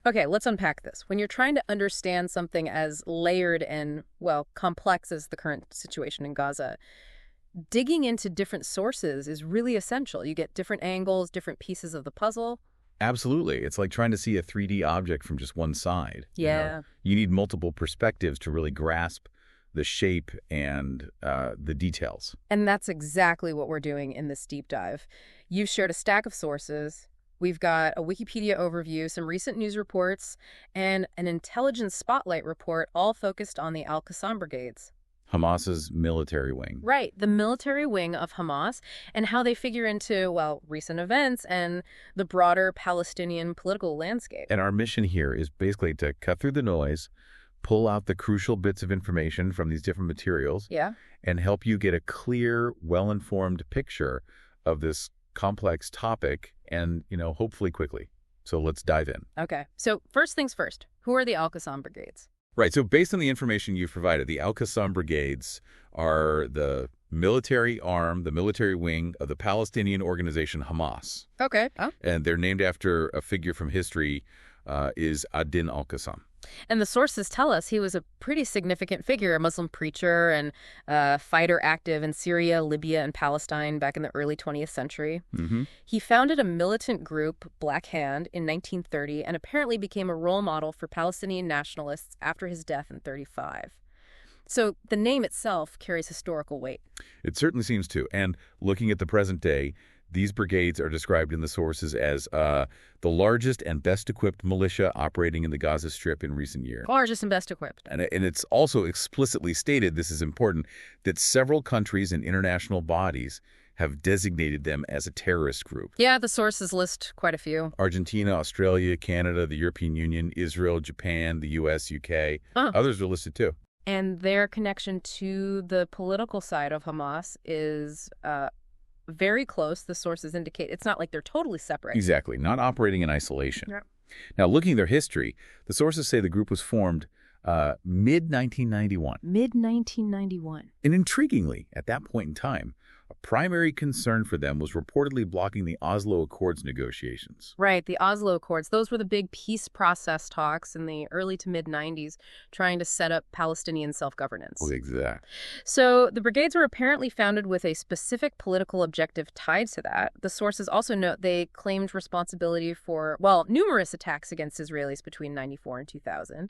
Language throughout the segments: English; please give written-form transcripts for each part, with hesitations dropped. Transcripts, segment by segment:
Okay, let's unpack this. When you're trying to understand something as layered and, well, complex as the current situation in Gaza, digging into different sources is really essential. You get different angles, different pieces of the puzzle. Absolutely. It's like trying to see a 3D object from just one side. Yeah. You need multiple perspectives to really grasp the shape and the details. And that's exactly what we're doing in this deep dive. You've shared a stack of sources. We've got a Wikipedia overview, some recent news reports, and an intelligence spotlight report all focused on the Al-Qassam brigades. Hamas's military wing. Right, the military wing of Hamas and how they figure into, well, recent events and the broader Palestinian political landscape. And our mission here is basically to cut through the noise, pull out the crucial bits of information from these different materials, and help you get a clear, well-informed picture of this complex topic and, hopefully quickly. So let's dive in. Okay, so first things first, who are the Al-Qassam brigades? Right. So based on the information you've provided, the Al-Qassam brigades are the military arm, the military wing of the Palestinian organization Hamas. Okay. Oh. And they're named after a figure from history, is Adin al-Qassam. And the sources tell us he was a pretty significant figure, a Muslim preacher and fighter active in Syria, Libya, and Palestine back in the early 20th century. Mm-hmm. He founded a militant group, Black Hand, in 1930 and apparently became a role model for Palestinian nationalists after his death in 1935. So the name itself carries historical weight. It certainly seems to. And looking at the present day, these brigades are described in the sources as the largest and best-equipped militia operating in the Gaza Strip in recent years. Largest and best equipped. And it's also explicitly stated, this is important, that several countries and international bodies have designated them as a terrorist group. Yeah, the sources list quite a few. Argentina, Australia, Canada, the European Union, Israel, Japan, the U.S., UK. Others are listed too. And their connection to the political side of Hamas is very close. The sources indicate it's not like they're totally separate. Exactly. Not operating in isolation. Yep. Now, looking at their history, the sources say the group was formed mid-1991. Mid-1991. And intriguingly, at that point in time, a primary concern for them was reportedly blocking the Oslo Accords negotiations. Right, the Oslo Accords. Those were the big peace process talks in the early to mid-90s trying to set up Palestinian self-governance. Well, exactly. So the brigades were apparently founded with a specific political objective tied to that. The sources also note they claimed responsibility for, well, numerous attacks against Israelis between 94 and 2000,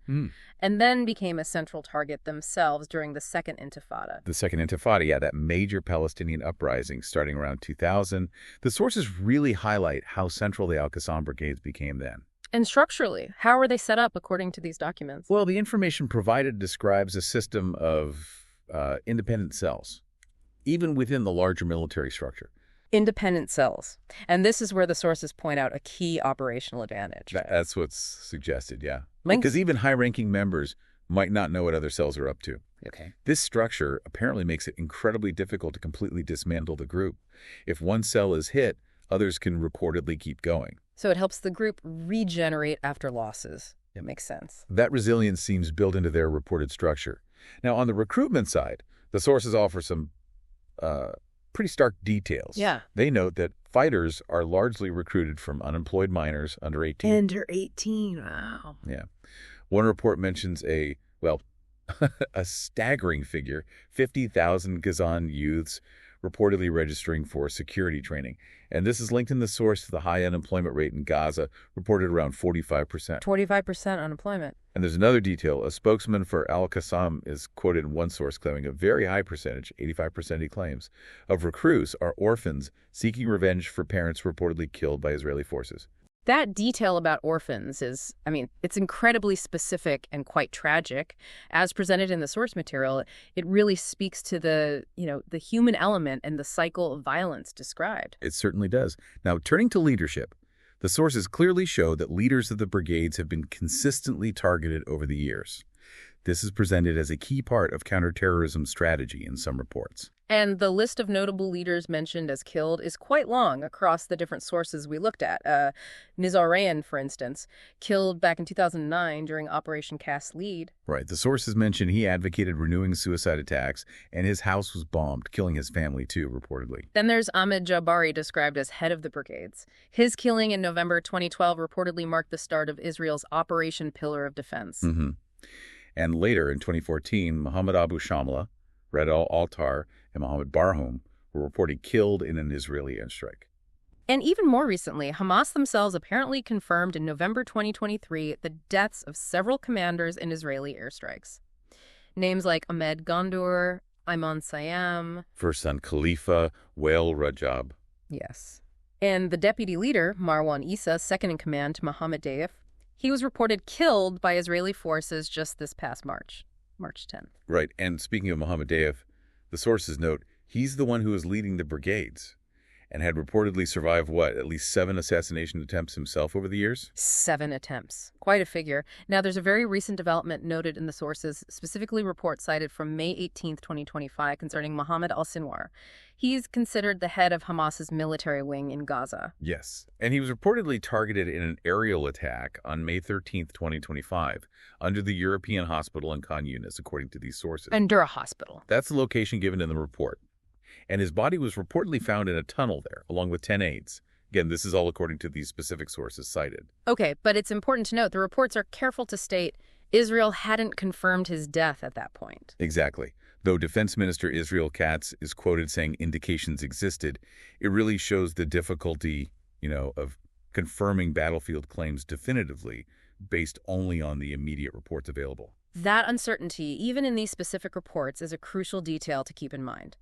and then became a central target themselves during the Second Intifada. The Second Intifada, yeah, that major Palestinian uprising starting around 2000. The sources really highlight how central the Al-Qassam brigades became then. And structurally, how are they set up according to these documents? Well, the information provided describes a system of independent cells, even within the larger military structure. Independent cells. And this is where the sources point out a key operational advantage. That's what's suggested, yeah. Links? Because even high-ranking members might not know what other cells are up to. Okay. This structure apparently makes it incredibly difficult to completely dismantle the group. If one cell is hit, others can reportedly keep going. So it helps the group regenerate after losses. It makes sense. That resilience seems built into their reported structure. Now, on the recruitment side, the sources offer some pretty stark details. Yeah. They note that fighters are largely recruited from unemployed minors under 18. Under 18, wow. Yeah. One report mentions a staggering figure, 50,000 Gazan youths reportedly registering for security training. And this is linked in the source to the high unemployment rate in Gaza, reported around 45%. 45% unemployment. And there's another detail. A spokesman for Al-Qassam is quoted in one source claiming a very high percentage, 85% he claims, of recruits are orphans seeking revenge for parents reportedly killed by Israeli forces. That detail about orphans is, it's incredibly specific and quite tragic. As presented in the source material, it really speaks to the human element and the cycle of violence described. It certainly does. Now, turning to leadership, the sources clearly show that leaders of the brigades have been consistently targeted over the years. This is presented as a key part of counterterrorism strategy in some reports. And the list of notable leaders mentioned as killed is quite long across the different sources we looked at. Nizarayan, for instance, killed back in 2009 during Operation Cast Lead. Right. The sources mention he advocated renewing suicide attacks, and his house was bombed, killing his family too, reportedly. Then there's Ahmed Jabari, described as head of the brigades. His killing in November 2012 reportedly marked the start of Israel's Operation Pillar of Defense. And later, in 2014, Mohammed Abu Shamla, Red al-Altar, and Mohammed Barhoum were reported killed in an Israeli airstrike. And even more recently, Hamas themselves apparently confirmed in November 2023 the deaths of several commanders in Israeli airstrikes. Names like Ahmed Gondor, Ayman Sayyam, First son Khalifa, Wael Rajab. Yes. And the deputy leader, Marwan Issa, second in command to Mohammed Deif, he was reported killed by Israeli forces just this past March 10th. Right. And speaking of Mohammed Deif, the sources note he's the one who was leading the brigades and had reportedly survived, at least 7 assassination attempts himself over the years? 7 attempts. Quite a figure. Now, there's a very recent development noted in the sources, specifically reports cited from May 18th, 2025, concerning Mohammed al-Sinwar. He's considered the head of Hamas's military wing in Gaza. Yes. And he was reportedly targeted in an aerial attack on May 13th, 2025, under the European hospital in Khan Yunis, according to these sources. Under a hospital. That's the location given in the report. And his body was reportedly found in a tunnel there, along with 10 aides. Again, this is all according to these specific sources cited. Okay, but it's important to note the reports are careful to state Israel hadn't confirmed his death at that point. Exactly. Though Defense Minister Israel Katz is quoted saying indications existed, it really shows the difficulty, of confirming battlefield claims definitively based only on the immediate reports available. That uncertainty, even in these specific reports, is a crucial detail to keep in mind.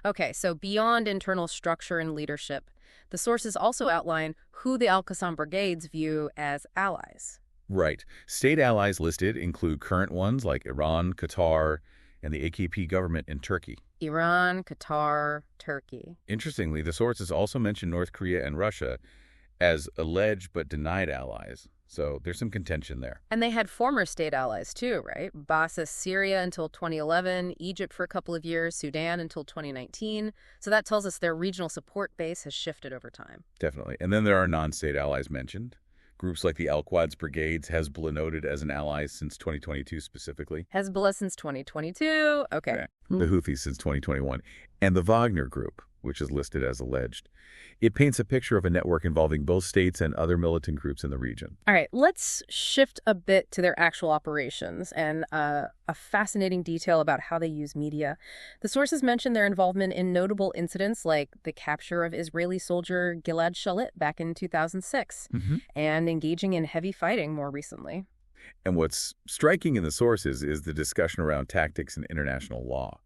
Okay, so beyond internal structure and leadership, the sources also outline who the Al-Qassam brigades view as allies. Right. State allies listed include current ones like Iran, Qatar, and the AKP government in Turkey. Iran, Qatar, Turkey. Interestingly, the sources also mention North Korea and Russia as alleged but denied allies. So there's some contention there. And they had former state allies too, right? Ba'ath Syria until 2011, Egypt for a couple of years, Sudan until 2019. So that tells us their regional support base has shifted over time. Definitely. And then there are non-state allies mentioned. Groups like the Al-Quds brigades, Hezbollah noted as an ally since 2022 specifically. Hezbollah since 2022. Okay. Yeah. The Houthis since 2021. And the Wagner group, which is listed as alleged. It paints a picture of a network involving both states and other militant groups in the region. All right, let's shift a bit to their actual operations and a fascinating detail about how they use media. The sources mention their involvement in notable incidents like the capture of Israeli soldier Gilad Shalit back in 2006 and engaging in heavy fighting more recently. And what's striking in the sources is the discussion around tactics and international law.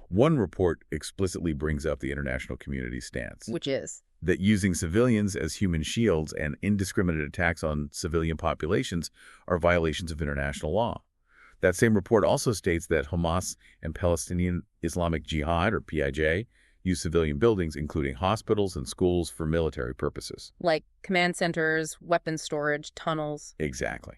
One report explicitly brings up the international community's stance. Which is? That using civilians as human shields and indiscriminate attacks on civilian populations are violations of international law. That same report also states that Hamas and Palestinian Islamic Jihad, or PIJ, use civilian buildings, including hospitals and schools, for military purposes. Like command centers, weapons storage, tunnels. Exactly.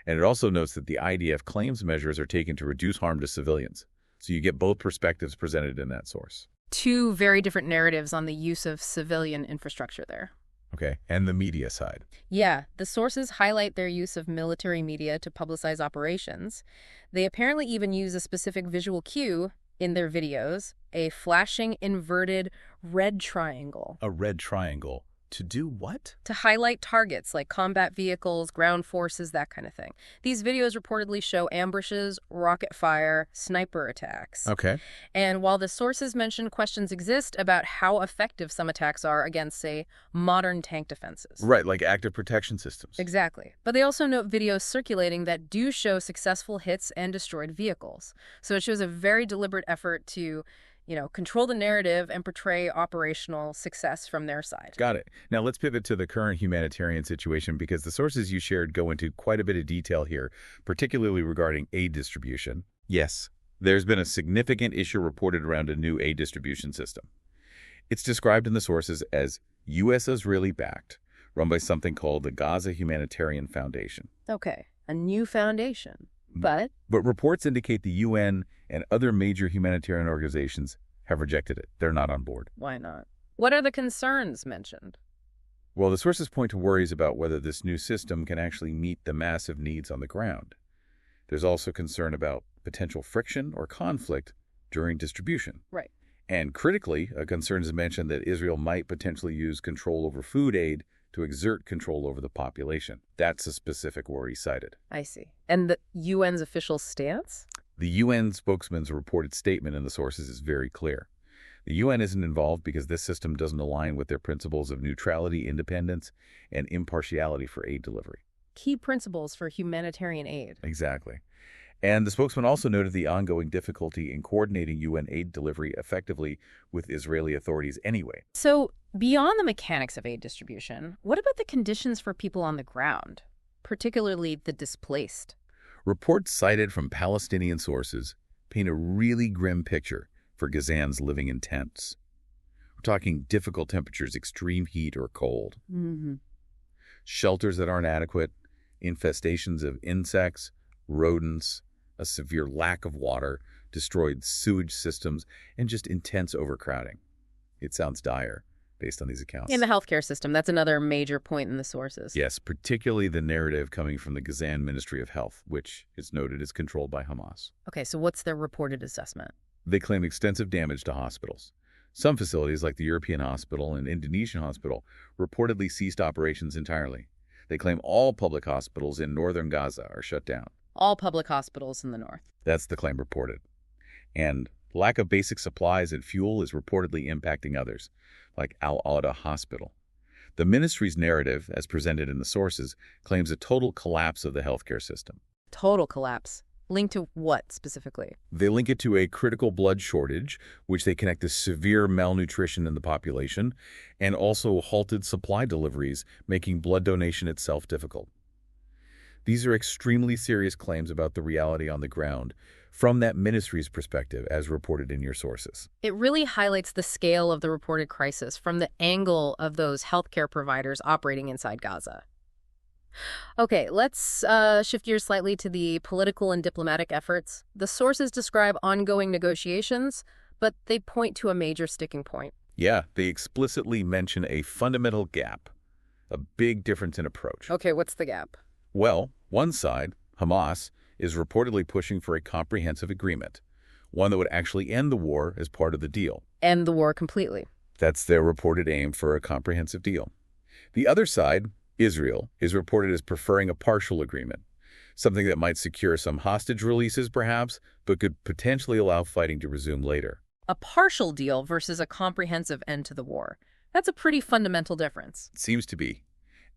And it also notes that the IDF claims measures are taken to reduce harm to civilians. So you get both perspectives presented in that source. 2 very different narratives on the use of civilian infrastructure there. Okay, and the media side. Yeah, the sources highlight their use of military media to publicize operations. They apparently even use a specific visual cue in their videos, a flashing inverted red triangle. A red triangle. To do what? To highlight targets like combat vehicles, ground forces, that kind of thing. These videos reportedly show ambushes, rocket fire, sniper attacks. Okay. And while the sources mention questions exist about how effective some attacks are against, say, modern tank defenses. Right, like active protection systems. Exactly. But they also note videos circulating that do show successful hits and destroyed vehicles. So it shows a very deliberate effort to control the narrative and portray operational success from their side. Got it. Now let's pivot to the current humanitarian situation, because the sources you shared go into quite a bit of detail here, particularly regarding aid distribution. Yes, there's been a significant issue reported around a new aid distribution system. It's described in the sources as U.S. Israeli-backed, run by something called the Gaza Humanitarian Foundation. Okay, a new foundation. But reports indicate the UN and other major humanitarian organizations have rejected it. They're not on board. Why not? What are the concerns mentioned? Well, the sources point to worries about whether this new system can actually meet the massive needs on the ground. There's also concern about potential friction or conflict during distribution. Right. And critically, a concern is mentioned that Israel might potentially use control over food aid to exert control over the population. That's a specific worry cited. I see. And the UN's official stance? The UN spokesman's reported statement in the sources is very clear. The UN isn't involved because this system doesn't align with their principles of neutrality, independence, and impartiality for aid delivery. Key principles for humanitarian aid. Exactly. And the spokesman also noted the ongoing difficulty in coordinating UN aid delivery effectively with Israeli authorities anyway. So, beyond the mechanics of aid distribution, what about the conditions for people on the ground, particularly the displaced? Reports cited from Palestinian sources paint a really grim picture for Gazans living in tents. We're talking difficult temperatures, extreme heat or cold. Shelters that aren't adequate, infestations of insects, rodents, a severe lack of water, destroyed sewage systems, and just intense overcrowding. It sounds dire based on these accounts. In the healthcare system, that's another major point in the sources. Yes, particularly the narrative coming from the Gazan Ministry of Health, which is noted is controlled by Hamas. Okay, so what's their reported assessment? They claim extensive damage to hospitals. Some facilities, like the European Hospital and Indonesian Hospital, reportedly ceased operations entirely. They claim all public hospitals in northern Gaza are shut down. All public hospitals in the north. That's the claim reported. And lack of basic supplies and fuel is reportedly impacting others, like Al-Awda Hospital. The ministry's narrative, as presented in the sources, claims a total collapse of the healthcare system. Total collapse. Linked to what specifically? They link it to a critical blood shortage, which they connect to severe malnutrition in the population, and also halted supply deliveries, making blood donation itself difficult. These are extremely serious claims about the reality on the ground from that ministry's perspective, as reported in your sources. It really highlights the scale of the reported crisis from the angle of those healthcare providers operating inside Gaza. Okay, let's shift gears slightly to the political and diplomatic efforts. The sources describe ongoing negotiations, but they point to a major sticking point. Yeah, they explicitly mention a fundamental gap, a big difference in approach. Okay, what's the gap? Well, one side, Hamas, is reportedly pushing for a comprehensive agreement, one that would actually end the war as part of the deal. End the war completely. That's their reported aim for a comprehensive deal. The other side, Israel, is reported as preferring a partial agreement, something that might secure some hostage releases perhaps, but could potentially allow fighting to resume later. A partial deal versus a comprehensive end to the war. That's a pretty fundamental difference. It seems to be.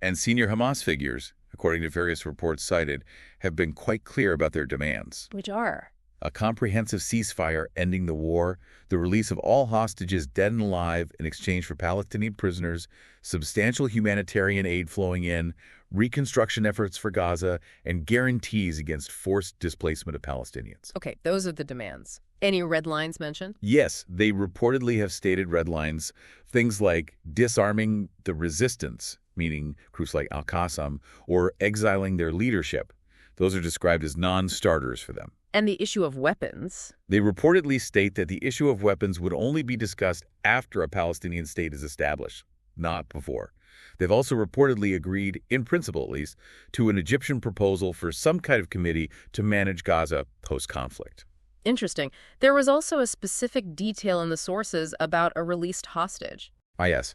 And senior Hamas figures, according to various reports cited, have been quite clear about their demands. Which are? A comprehensive ceasefire ending the war, the release of all hostages dead and alive in exchange for Palestinian prisoners, substantial humanitarian aid flowing in, reconstruction efforts for Gaza, and guarantees against forced displacement of Palestinians. Okay, those are the demands. Any red lines mentioned? Yes, they reportedly have stated red lines, things like disarming the resistance, meaning groups like Al-Qassam, or exiling their leadership. Those are described as non-starters for them. And the issue of weapons? They reportedly state that the issue of weapons would only be discussed after a Palestinian state is established, not before. They've also reportedly agreed, in principle at least, to an Egyptian proposal for some kind of committee to manage Gaza post-conflict. Interesting. There was also a specific detail in the sources about a released hostage. Ah, yes.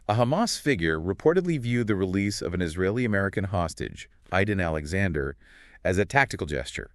A Hamas figure reportedly viewed the release of an Israeli-American hostage, Aiden Alexander, as a tactical gesture.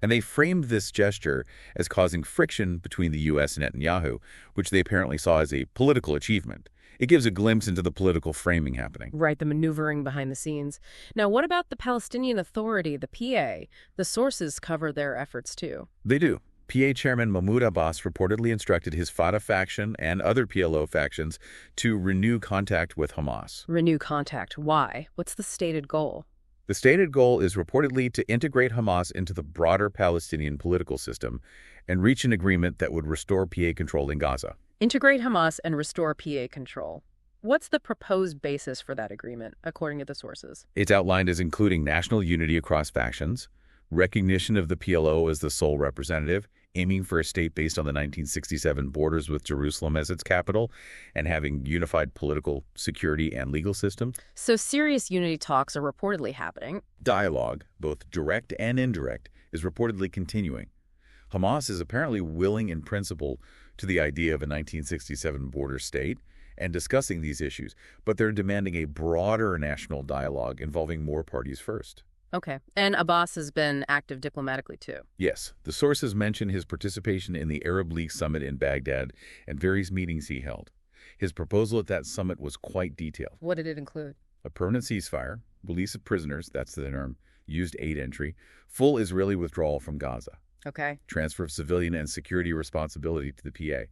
And they framed this gesture as causing friction between the U.S. and Netanyahu, which they apparently saw as a political achievement. It gives a glimpse into the political framing happening. Right, the maneuvering behind the scenes. Now, what about the Palestinian Authority, the PA? The sources cover their efforts, too. They do. PA Chairman Mahmoud Abbas reportedly instructed his Fatah faction and other PLO factions to renew contact with Hamas. Renew contact. Why? What's the stated goal? The stated goal is reportedly to integrate Hamas into the broader Palestinian political system and reach an agreement that would restore PA control in Gaza. Integrate Hamas and restore PA control. What's the proposed basis for that agreement, according to the sources? It's outlined as including national unity across factions, recognition of the PLO as the sole representative, aiming for a state based on the 1967 borders with Jerusalem as its capital, and having unified political, security, and legal systems. So serious unity talks are reportedly happening. Dialogue, both direct and indirect, is reportedly continuing. Hamas is apparently willing in principle to the idea of a 1967 border state and discussing these issues, but they're demanding a broader national dialogue involving more parties first. Okay. And Abbas has been active diplomatically, too. Yes. The sources mention his participation in the Arab League summit in Baghdad and various meetings he held. His proposal at that summit was quite detailed. What did it include? A permanent ceasefire, release of prisoners, that's the term, used aid entry, full Israeli withdrawal from Gaza. Okay. Transfer of civilian and security responsibility to the PA.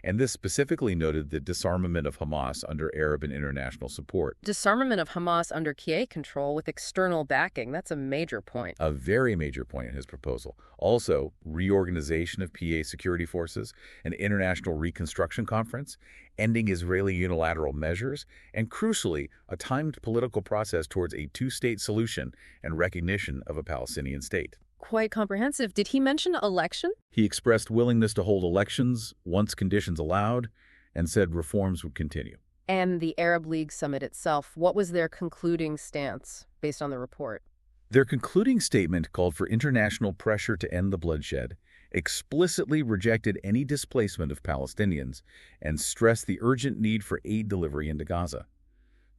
And this specifically noted the disarmament of Hamas under Arab and international support. Disarmament of Hamas under PA control with external backing. That's a major point. A very major point in his proposal. Also, reorganization of PA security forces, an international reconstruction conference, ending Israeli unilateral measures, and crucially, a timed political process towards a two-state solution and recognition of a Palestinian state. Quite comprehensive. Did he mention election? He expressed willingness to hold elections once conditions allowed and said reforms would continue. And the Arab League summit itself, what was their concluding stance based on the report? Their concluding statement called for international pressure to end the bloodshed, explicitly rejected any displacement of Palestinians, and stressed the urgent need for aid delivery into Gaza.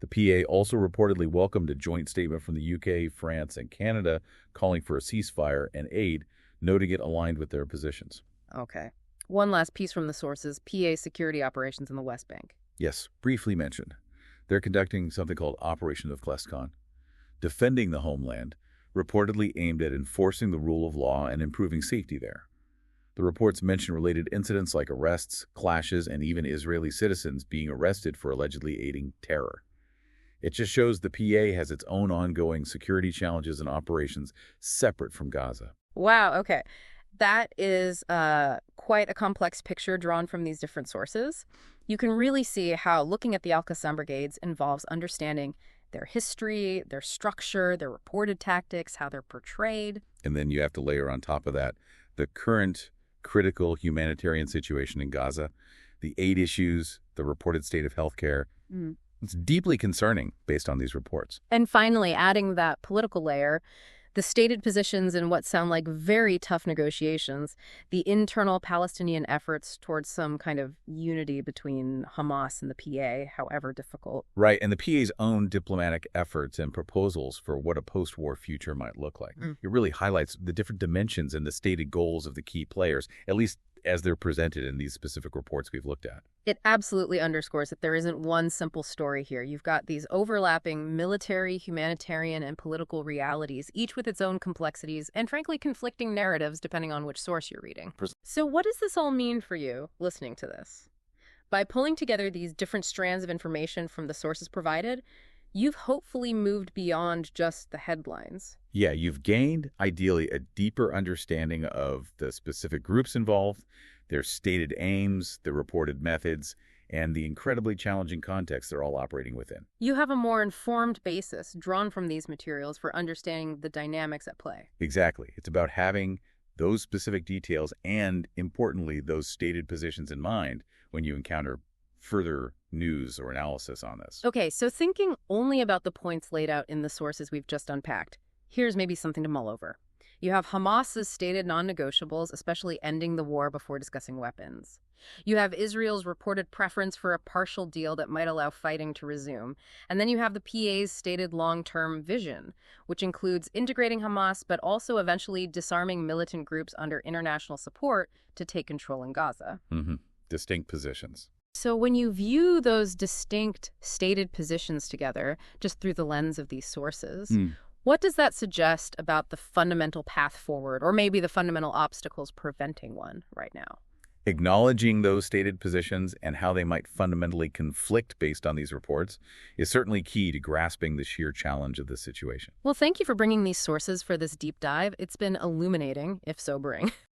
The PA also reportedly welcomed a joint statement from the UK, France, and Canada calling for a ceasefire and aid, noting it aligned with their positions. Okay. One last piece from the sources, PA security operations in the West Bank. Yes, briefly mentioned. They're conducting something called Operation of Kleskan, defending the homeland, reportedly aimed at enforcing the rule of law and improving safety there. The reports mention related incidents like arrests, clashes, and even Israeli citizens being arrested for allegedly aiding terror. It just shows the PA has its own ongoing security challenges and operations separate from Gaza. Wow, okay. That is quite a complex picture drawn from these different sources. You can really see how looking at the Al-Qassam brigades involves understanding their history, their structure, their reported tactics, how they're portrayed. And then you have to layer on top of that the current critical humanitarian situation in Gaza, the aid issues, the reported state of healthcare. It's deeply concerning based on these reports. And finally, adding that political layer, the stated positions in what sound like very tough negotiations, the internal Palestinian efforts towards some kind of unity between Hamas and the PA, however difficult. Right, and the PA's own diplomatic efforts and proposals for what a post-war future might look like. It really highlights the different dimensions and the stated goals of the key players, at least as they're presented in these specific reports we've looked at. It absolutely underscores that there isn't one simple story here. You've got these overlapping military, humanitarian, and political realities, each with its own complexities and, frankly, conflicting narratives depending on which source you're reading. So what does this all mean for you listening to this? By pulling together these different strands of information from the sources provided, you've hopefully moved beyond just the headlines. Yeah, you've gained, ideally, a deeper understanding of the specific groups involved, their stated aims, the reported methods, and the incredibly challenging context they're all operating within. You have a more informed basis drawn from these materials for understanding the dynamics at play. Exactly. It's about having those specific details and, importantly, those stated positions in mind when you encounter further news or analysis on this. Okay, so thinking only about the points laid out in the sources we've just unpacked, here's maybe something to mull over. You have Hamas's stated non-negotiables, especially ending the war before discussing weapons. You have Israel's reported preference for a partial deal that might allow fighting to resume. And then you have the PA's stated long-term vision, which includes integrating Hamas, but also eventually disarming militant groups under international support to take control in Gaza. Distinct positions. So when you view those distinct stated positions together, just through the lens of these sources, what does that suggest about the fundamental path forward, or maybe the fundamental obstacles preventing one right now? Acknowledging those stated positions and how they might fundamentally conflict based on these reports is certainly key to grasping the sheer challenge of this situation. Well, thank you for bringing these sources for this deep dive. It's been illuminating, if sobering.